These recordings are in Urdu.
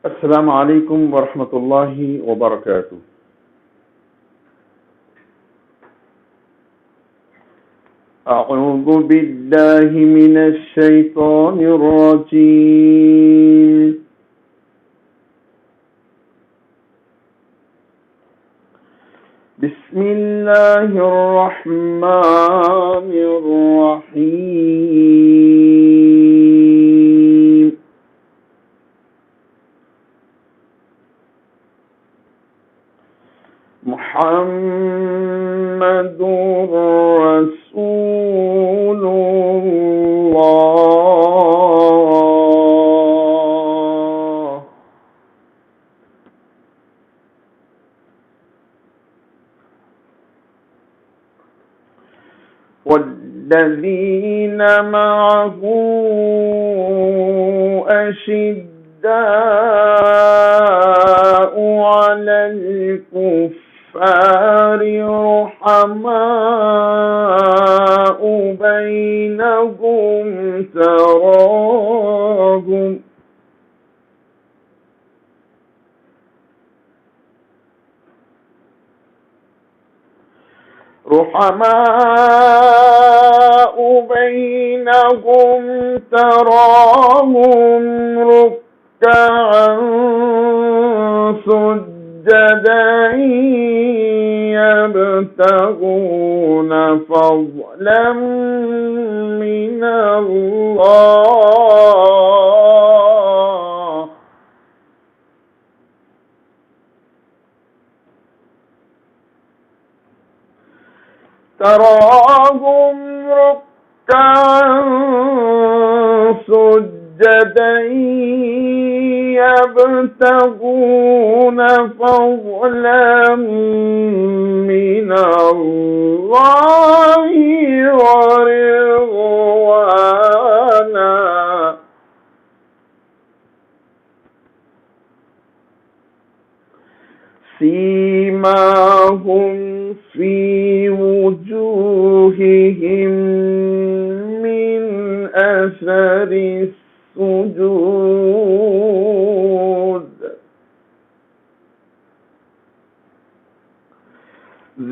السلام علیکم ورحمۃ اللہ وبرکاتہ۔ اعوذ باللہ من الشیطان الرجیم۔ بسم اللہ الرحمن الرحیم۔ محمد رسول اللہ والذین معه أشداء على الكفار رحماء بينهم تراهم ركعا سجدا يبتغون فضلا من الله تراهم ركعا سجدا يبتغون فضلا من الله ورضوانا سيماهم في وجوههم من أثر السجود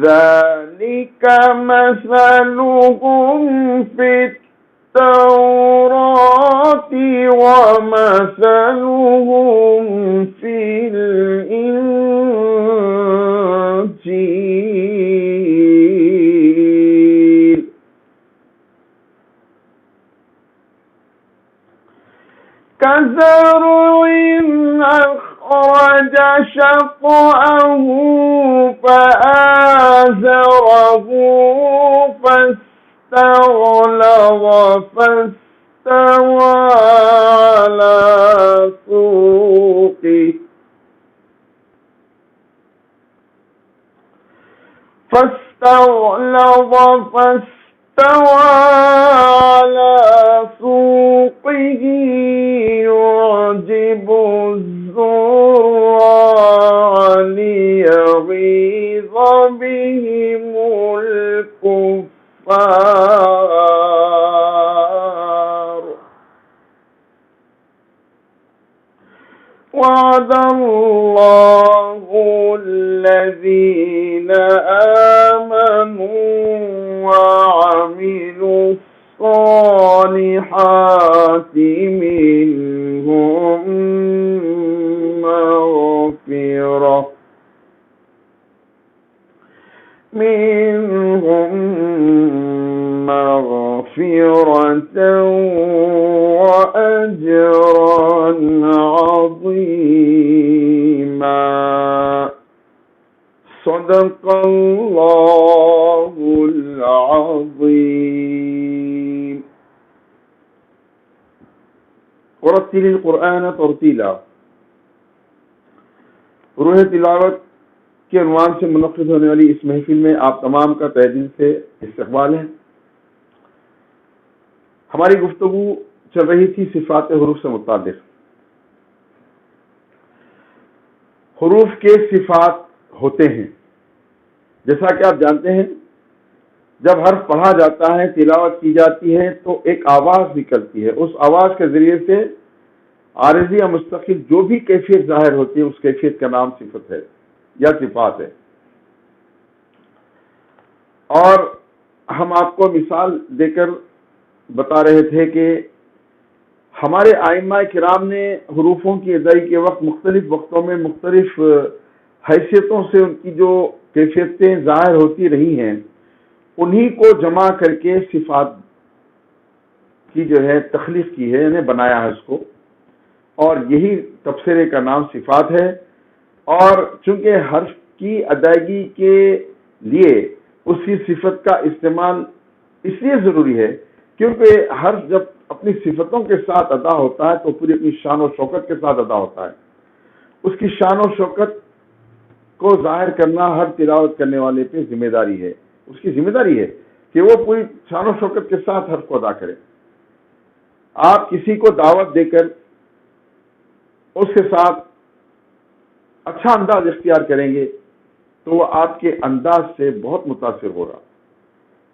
ذلك مثلهم في التوراة ومثلهم في الإنجيل كزرع أخرج شطأه فآزره فاستغلظ فاستوى على سوقه على سوقه يعجب الزراع ليغيظ بهم الكفار وعد الله الذين آمنوا وعملوا الصالحات منهم مغفرة وأجرا عظيما صدق الله العظيم ورتل القرآن ترتیلا۔ روح تلاوت کے عنوان سے منعقد ہونے والی اس محفل میں آپ تمام کا تہہ دل سے استقبال ہے۔ ہماری گفتگو چل رہی تھی صفات حروف سے متعلق۔ حروف کے صفات ہوتے ہیں، جیسا کہ آپ جانتے ہیں جب حرف پڑھا جاتا ہے، تلاوت کی جاتی ہے تو ایک آواز نکلتی ہے، اس آواز کے ذریعے سے عارضی یا مستقل جو بھی کیفیت ظاہر ہوتی ہے اس کیفیت کا نام صفت ہے یا صفات ہے. اور ہم آپ کو مثال دے کر بتا رہے تھے کہ ہمارے ائمہ کرام نے حروفوں کی ادائیگی کے وقت مختلف وقتوں میں مختلف حیثیتوں سے ان کی جو کیفیتیں ظاہر ہوتی رہی ہیں انہی کو جمع کر کے صفات کی جو ہے تخلیق کی ہے، یعنی بنایا ہے اس کو، اور یہی تبصرے کا نام صفات ہے. اور چونکہ حرف کی ادائیگی کے لیے اسی صفت کا استعمال اس لیے ضروری ہے کیونکہ حرف جب اپنی صفتوں کے ساتھ ادا ہوتا ہے تو پوری اپنی شان و شوکت کے ساتھ ادا ہوتا ہے. اس کی شان و شوکت کو ظاہر کرنا ہر تلاوت کرنے والے پہ ذمہ داری ہے. اس کی ذمہ داری ہے کہ وہ پوری شان و شوکت کے ساتھ حرف کو ادا کرے. آپ کسی کو دعوت دے کر اس کے ساتھ اچھا انداز اختیار کریں گے تو وہ آپ کے انداز سے بہت متاثر ہو رہا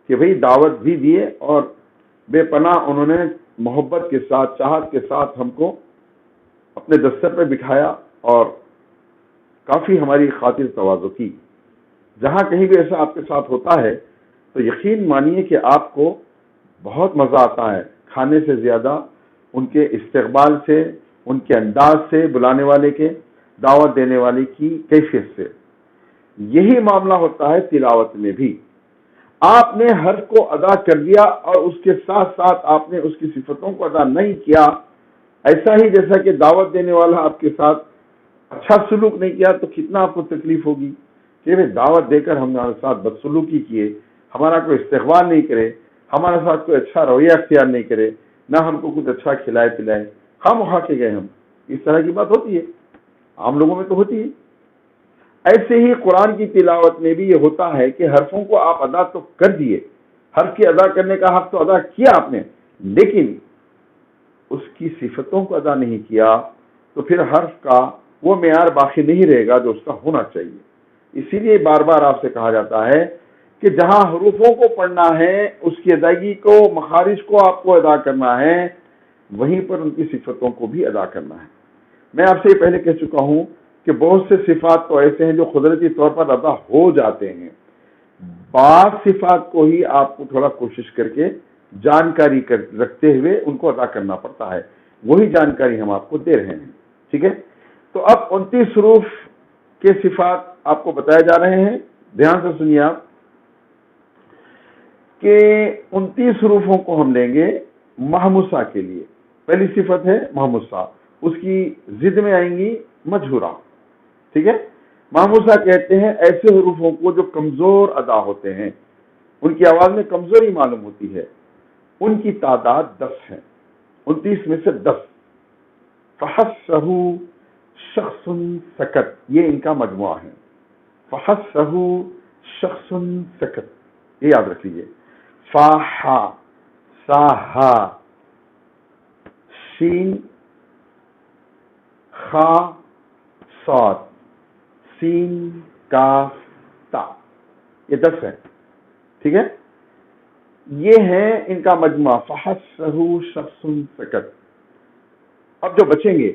کہ بھئی دعوت بھی دیے اور بے پناہ انہوں نے محبت کے ساتھ چاہت کے ساتھ ہم کو اپنے دفتر پہ بٹھایا اور کافی ہماری خاطر تواضع کی. جہاں کہیں بھی ایسا آپ کے ساتھ ہوتا ہے تو یقین مانیے کہ آپ کو بہت مزہ آتا ہے، کھانے سے زیادہ ان کے استقبال سے، ان کے انداز سے، بلانے والے کے، دعوت دینے والے کی کیفیت سے. یہی معاملہ ہوتا ہے تلاوت میں بھی. آپ نے حرف کو ادا کر دیا اور اس کے ساتھ ساتھ آپ نے اس کی صفتوں کو ادا نہیں کیا، ایسا ہی جیسا کہ دعوت دینے والا آپ کے ساتھ اچھا سلوک نہیں کیا تو کتنا آپ کو تکلیف ہوگی کہ دعوت دے کر ہمارے ساتھ بدسلوکی کیے، ہمارا کوئی استقبال نہیں کرے، ہمارے ساتھ کوئی اچھا رویہ اختیار نہیں کرے، نہ ہم کو کچھ اچھا کھلائے پلائے، خواہ مخواہ کے گئے ہم. اس طرح کی بات ہوتی ہے، عام لوگوں میں تو ہوتی ہے. ایسے ہی قرآن کی تلاوت میں بھی یہ ہوتا ہے کہ حرفوں کو آپ ادا تو کر دیے، حرف کے ادا کرنے کا حق تو ادا کیا آپ نے، لیکن اس کی صفتوں کو ادا نہیں کیا تو پھر حرف کا وہ معیار باقی نہیں رہے گا جو اس کا ہونا چاہیے. اسی لیے بار بار آپ سے کہا جاتا ہے کہ جہاں حروفوں کو پڑھنا ہے اس کی ادائیگی کو، مخارج کو آپ کو ادا کرنا ہے، وہیں پر ان کی صفتوں کو بھی ادا کرنا ہے. میں آپ سے یہ پہلے کہہ چکا ہوں کہ بہت سے صفات تو ایسے ہیں جو قدرتی طور پر ادا ہو جاتے ہیں. بعض صفات کو ہی آپ کو تھوڑا کوشش کر کے جانکاری رکھتے ہوئے ان کو ادا کرنا پڑتا ہے. وہی جانکاری ہم آپ کو دے رہے ہیں. ٹھیک ہے، تو اب 29 حروف کے صفات آپ کو بتائے جا رہے ہیں. دھیان سے سنیے آپ کہ 29 حروفوں کو ہم لیں گے محموسہ کے لیے. پہلی صفت ہے محموسہ، اس کی ضد میں آئیں گی مجہورہ. ٹھیک ہے، محموسہ کہتے ہیں ایسے حروفوں کو جو کمزور ادا ہوتے ہیں، ان کی آواز میں کمزوری معلوم ہوتی ہے. ان کی تعداد 10 ہے، 29 میں سے 10. فحسہ شخص سکت، یہ ان کا مجموعہ ہے. فحسہ شخص سکت، یہ یاد رکھ لیجیے. فاہا، ساہا، شین، خا، صاد، سین، کاف، تا، یہ 10 ہے. ٹھیک ہے، یہ ہے ان کا مجموعہ. فحسہ شخص سکت. اب جو بچیں گے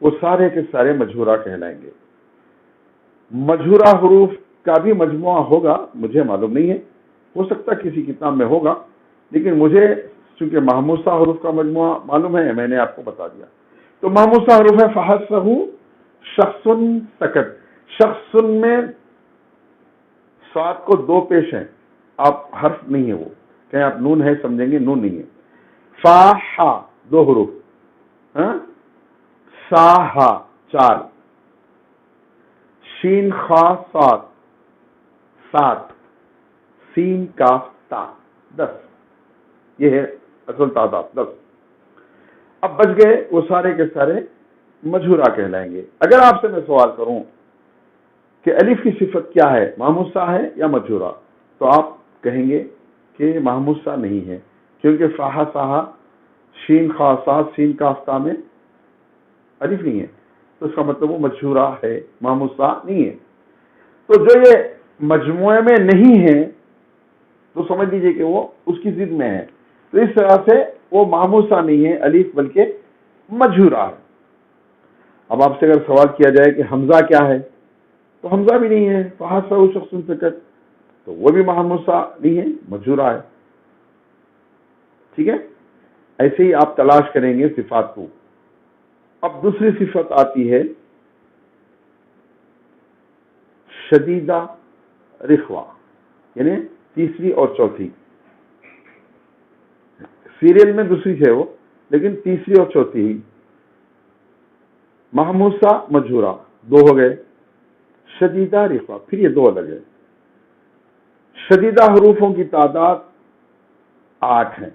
وہ سارے کے سارے مجہورہ کہلائیں گے. مجہورہ حروف کا بھی مجموعہ ہوگا، مجھے معلوم نہیں ہے، ہو سکتا کسی کتاب میں ہوگا، لیکن مجھے چونکہ محموسہ حروف کا مجموعہ معلوم ہے میں نے آپ کو بتا دیا. تو محموسہ حروف ہے فحسہ شخص سکت. شخص میں صاد کو 2 پیش ہیں، آپ حرف نہیں ہے، وہ کہیں آپ نون ہے سمجھیں گے، نون نہیں ہے. فاہا 2 حروف، ساہا 4، شین خا صاد 7، سین کاف تا 10. یہ ہے اصل تعداد 10. اب بچ گئے وہ سارے کے سارے مجہورہ کہلائیں گے. اگر آپ سے میں سوال کروں کہ الف کی صفت کیا ہے، محموسہ ہے یا مجہورہ، تو آپ کہیں گے کہ محموسہ نہیں ہے، کیونکہ فاہا ساہا شین خا صاد سین کاف تا میں الف نہیں ہے، تو اس کا مطلب وہ مجہورہ ہے، محموسہ نہیں ہے. تو جو یہ مجموعے میں نہیں ہے تو سمجھ لیجئے کہ وہ اس کی ضد میں ہے. تو اس طرح سے وہ محموسہ نہیں ہے الف، بلکہ مجھورا ہے۔ اب آپ سے اگر سوال کیا جائے کہ حمزہ کیا ہے، تو حمزہ بھی نہیں ہے، فحسبہ شخص سکت، تو وہ بھی محموسہ نہیں ہے، مجھورا ہے۔ ٹھیک ہے، ایسے ہی آپ تلاش کریں گے صفات کو۔ اب دوسری صفت آتی ہے شدیدہ رخوہ، یعنی تیسری اور چوتھی، سیریل میں دوسری ہے وہ، لیکن تیسری اور چوتھی ہی۔ محموسہ مجھورا دو ہو گئے، شدیدہ رخوہ پھر یہ دو الگ ہے۔ شدیدہ حروفوں کی تعداد 8 ہیں،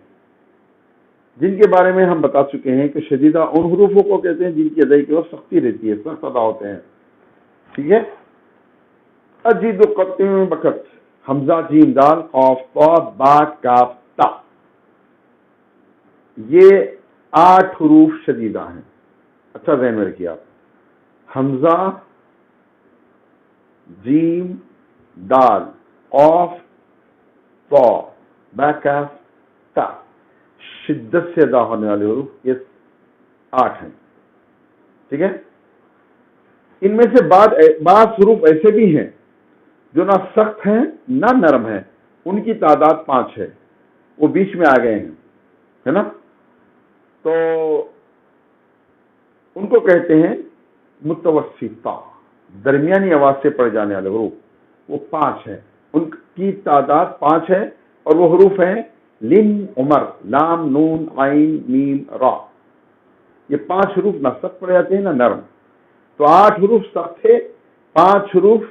جن کے بارے میں ہم بتا چکے ہیں کہ شدیدہ ان حروفوں کو کہتے ہیں جن کی ادائی کی وقت سختی رہتی ہے، سخت ادا ہوتے ہیں۔ ٹھیک ہے، اجید قطع بکت، حمزہ جیم دال قاف طا با کاف تا، یہ 8 حروف شدیدہ ہیں۔ اچھا ذہن میں رکھیے آپ، حمزہ جیم دال قاف طا با کاف تا، شدت سے ادا ہونے والے حروف یہ 8 ہیں۔ ٹھیک ہے، ان میں سے بعض حروف ایسے بھی ہیں جو نہ سخت ہیں نہ نرم ہیں، ان کی تعداد 5 ہے، وہ بیچ میں آ گئے ہیں، ہے نا؟ تو ان کو کہتے ہیں متوسطہ، درمیانی آواز سے پڑھے جانے والے حروف، وہ 5 ہیں، ان کی تعداد 5 ہے، اور وہ حروف ہیں لم عمر، لام نون عین میم را، یہ 5 حروف نہ سخت پڑھے جاتے ہیں نہ نرم۔ تو 8 حروف سخت تھے، 5 حروف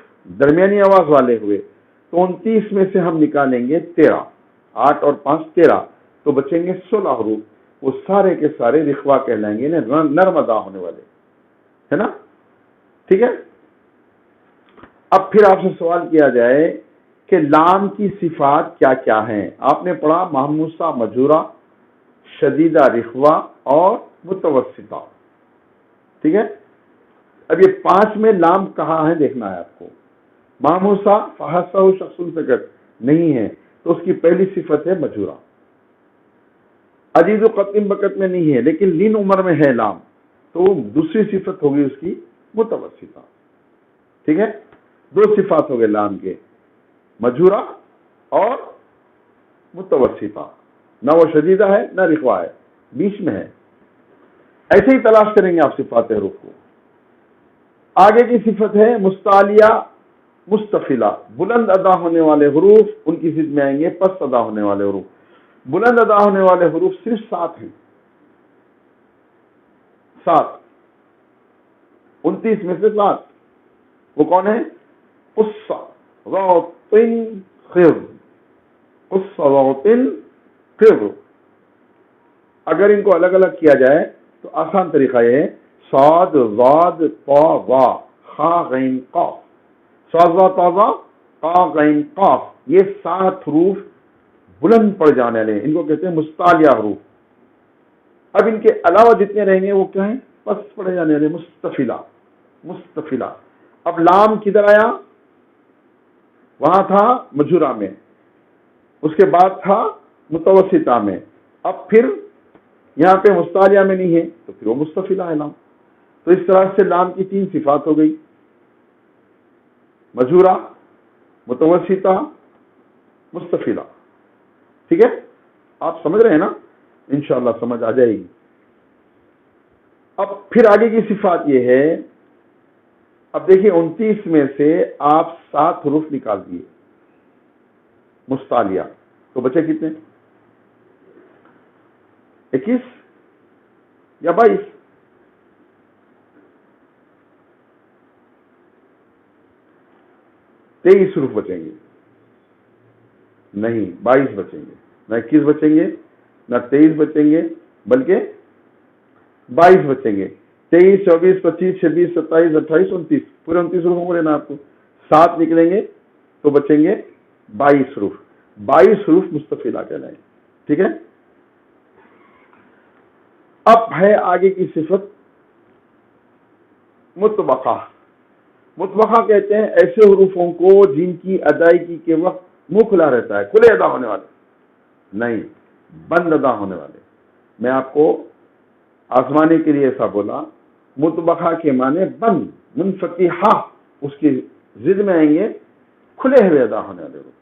درمیانی آواز والے ہوئے، تو 29 میں سے ہم نکالیں گے 13، 8 اور 5 13، تو بچیں گے 16 حروف، وہ سارے کے سارے رخوہ کہلائیں گے، نرم ادا ہونے والے، ہے نا؟ ٹھیک ہے، اب پھر آپ سے سوال کیا جائے کہ لام کی صفات کیا کیا ہیں؟ آپ نے پڑھا محموسہ مجھورا، شدیدہ رخوہ اور متوسطہ۔ ٹھیک ہے، اب یہ 5 میں لام کہاں ہے دیکھنا ہے آپ کو۔ محموسہ فحسبہ شخص سکت نہیں ہے، تو اس کی پہلی صفت ہے مجھورا۔ عزیز و قطع بکت میں نہیں ہے، لیکن لین عمر میں ہے لام، تو دوسری صفت ہوگی اس کی متوسطہ۔ ٹھیک ہے، 2 صفات ہو گئے لام کے، مجھورا اور متوسطہ، نہ وہ شدیدہ ہے نہ رخوہ ہے، بیچ میں ہے۔ ایسے ہی تلاش کریں گے آپ صفات حروف کو۔ آگے کی صفت ہے مستعلیہ مستفلہ، بلند ادا ہونے والے حروف، ان کی ضد میں آئیں گے پست ادا ہونے والے حروف۔ بلند ادا ہونے والے حروف صرف 7 ہیں، 7، 29 میں سے 7۔ وہ کون ہے؟ قص ضغط خض، قص ضغط خض۔ اگر ان کو الگ الگ کیا جائے تو آسان طریقہ یہ ہے، صاد ضاد طا وا خا غین قاف، صاد ضاد طا وا قا غین قاف، یہ 7 حروف بلند پڑ جانے والے ہیں، ان کو کہتے ہیں مستعلیہ حروف۔ اب ان کے علاوہ جتنے رہیں گے وہ کیا ہیں؟ پست پڑے جانے والے، مستفلہ، مستفلہ۔ اب لام کدھر آیا؟ وہاں تھا مجھورا میں، اس کے بعد تھا متوسطہ میں، اب پھر یہاں پہ مستعلیہ میں نہیں ہے، تو پھر وہ مستفلہ ہے لام۔ تو اس طرح سے لام کی 3 صفات ہو گئی، مجھورا، متوسطہ، مستفلہ۔ ٹھیک ہے، آپ سمجھ رہے ہیں نا؟ انشاءاللہ سمجھ آ جائے گی۔ اب پھر آگے کی صفات یہ ہے، اب دیکھیے 29 میں سے آپ 7 حروف نکال دیے مستعلیہ، تو بچے کتنے؟ 21 یا 22؟ تیئیس حروف بچیں گے، نہیں 22 بچیں گے، نہ 21 بچیں گے نہ 23 بچیں گے، بلکہ 22 بچیں گے۔ 23 24 25 26 27 28 29، پورے 29 حروفوں کو لینا آپ کو، 7 نکلیں گے تو بچیں گے 22 حروف، 22 حروف مستفلہ کہلائیں۔ ٹھیک ہے، اب ہے آگے کی صفت مطبقہ۔ مطبقہ کہتے ہیں ایسے حروفوں کو جن کی ادائیگی کے وقت منہ کھلا رہتا ہے، کھلے ادا ہونے والے نہیں، بند ادا ہونے والے۔ میں آپ کو آزمانے کے لیے ایسا بولا. مطبقہ کے معنی بند، منفتحہ اس کی ضد میں آئیں گے کھلے ہوئے ادا ہونے والے حروف.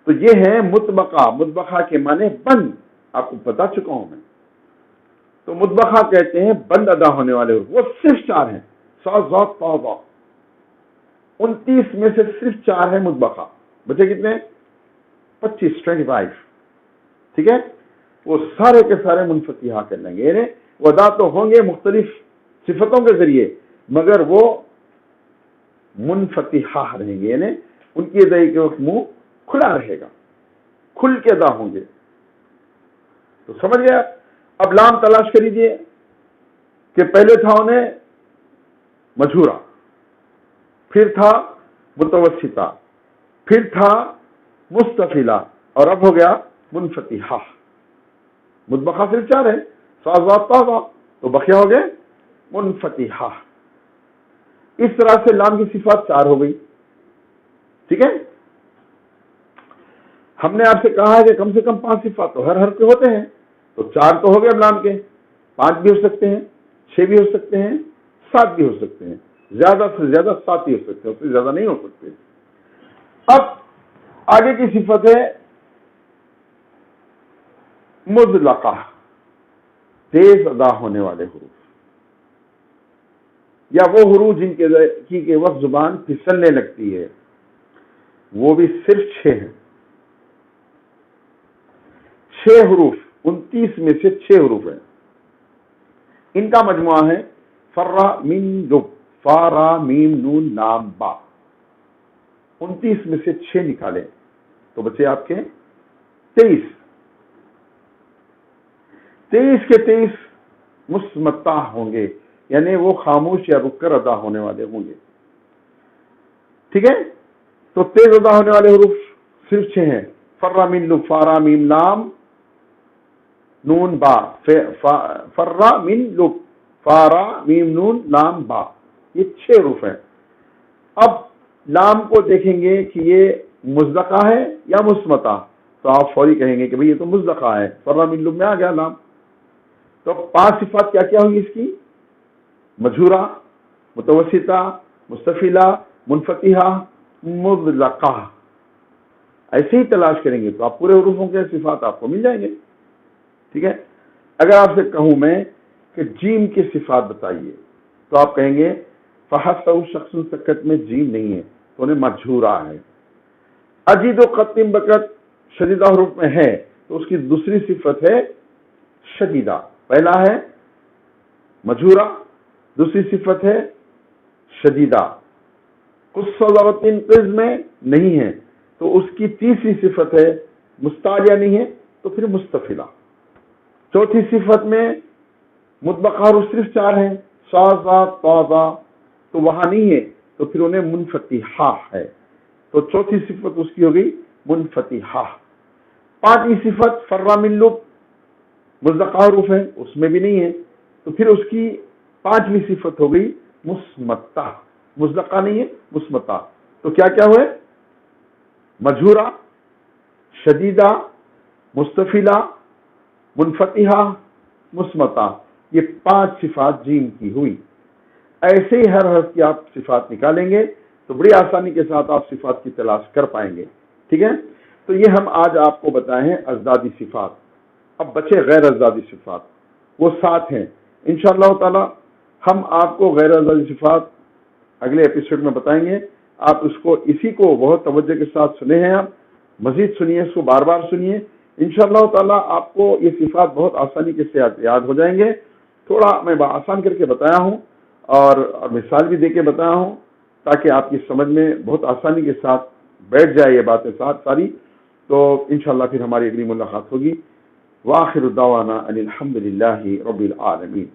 تو یہ ہے مطبقہ. مطبقہ کے معنی بند، آپ کو بتا چکا ہوں میں. تو مطبقہ کہتے ہیں بند ادا ہونے والے حروف. وہ صرف 4 ہیں، صاد ضاد طا ظا. 29 میں سے صرف 4 ہے مطبقہ. بچے کتنے؟ 25. ٹھیک ہے. وہ سارے کے سارے منفتحہ کر لیں گے، یعنی وہ ادا تو ہوں گے مختلف صفتوں کے ذریعے، مگر وہ منفتحہ رہیں گے، یعنی ان کی ادائی کے وقت منہ کھلا رہے گا، کھل کے ادا ہوں گے. تو سمجھ گیا؟ اب لام تلاش کریجئے کہ پہلے تھا انہیں مجھورہ، پھر تھا متوسطہ، پھر تھا مستفیلہ، اور اب ہو گیا منفتحہ. مطبقہ صرف 4 ہے، صاد ضاد طا ظا، تو بقیہ ہو گئے منفتحہ. اس طرح سے لام کی صفات 4 ہو گئی. ٹھیک ہے. ہم نے آپ سے کہا ہے کہ کم سے کم 5 صفات تو ہر حرف کے ہوتے ہیں، تو 4 تو ہو گئے اب لام کے. 5 بھی ہو سکتے ہیں، 6 بھی ہو سکتے ہیں، 7 بھی ہو سکتے ہیں. زیادہ سے زیادہ 7 ہی ہو سکتے ہیں، اس سے زیادہ نہیں ہو سکتے. اب آگے کی صفت ہے مطلقہ، تیز ادا ہونے والے حروف، یا وہ حروف جن کے وقت زبان پھسلنے لگتی ہے. وہ بھی صرف 6 ہیں. 6 حروف، 29 میں سے 6 حروف ہیں. ان کا مجموعہ ہے فرا میم لب، فارا میم نون لام با. 29 میں سے 6 نکالے تو بچے آپ کے 23. 23 کے 23 مصمتہ ہوں گے، یعنی وہ خاموش یا رک کر ادا ہونے والے ہوں گے. ٹھیک ہے. تو تیز ادا ہونے والے حروف صرف 6 ہیں. فرا میم لب، فارا میم لام نون با. فرا میم لب، فارا میم نون لام با، یہ 6 حروف ہیں. اب لام کو دیکھیں گے کہ یہ مزدقہ ہے یا مصمتہ، تو آپ فوری کہیں گے کہ بھئی یہ تو مزدقہ ہے، فرا میم لب میں آ گیا لام. تو 5 صفات کیا کیا ہوئی اس کی؟ مجھورہ، متوسطہ، مستفیلہ، منفتحہ، مطلقہ. ایسے ہی تلاش کریں گے تو آپ پورے حروفوں کے صفات آپ کو مل جائیں گے. ٹھیک ہے. اگر آپ سے کہوں میں کہ جیم کی صفات بتائیے تو آپ کہیں گے فحسب شخص سکت میں جیم نہیں ہے، تو انہیں مجھورہ ہے. اجید و قطم بکت شدیدہ حروف میں ہے، تو اس کی دوسری صفت ہے شدیدہ. پہلا ہے مجھورہ، دوسری صفت ہے شدیدہ. قصوتن قز میں نہیں ہے، تو اس کی تیسری صفت ہے مستعلیہ نہیں ہے، تو پھر مستفیلہ. چوتھی صفت میں مطبقہ حروف صرف 4 ہیں، صاد ضاد طا ظا، تو وہاں نہیں ہے، تو پھر انہیں منفتحہ ہے. تو چوتھی صفت اس کی ہو گئی منفتحہ. 5ویں صفت فرا من لب، مزدقہ حروف ہے، اس میں بھی نہیں ہے، تو پھر اس کی 5ویں صفت ہو گئی مصمتہ. مزدقہ نہیں ہے، مصمتہ. تو کیا کیا ہوئے؟ مجھورہ، شدیدہ، مستفیلہ، منفتحہ، مصمتہ. یہ 5 صفات جیم کی ہوئی. ایسے ہی ہر حرف کی آپ صفات نکالیں گے تو بڑی آسانی کے ساتھ آپ صفات کی تلاش کر پائیں گے. ٹھیک ہے. تو یہ ہم آج آپ کو بتائے ہیں ازدادی صفات. اب بچے غیر ازدادی صفات، وہ 7 ہیں. انشاءاللہ تعالی ہم آپ کو غیر ازدادی صفات اگلے ایپیسوڈ میں بتائیں گے. آپ اس کو اسی کو بہت توجہ کے ساتھ سنے ہیں، آپ مزید سنیے، اس کو بار بار سنیے. انشاءاللہ تعالی آپ کو یہ صفات بہت آسانی کے ساتھ یاد ہو جائیں گے. تھوڑا میں آسان کر کے بتایا ہوں اور مثال بھی دے کے بتایا ہوں تاکہ آپ کی سمجھ میں بہت آسانی کے ساتھ بیٹھ جائے یہ باتیں ساری. تو انشاءاللہ پھر ہماری اگلی ملاقات ہوگی. وآخر دعوانا ان الحمد للہ رب العالمین.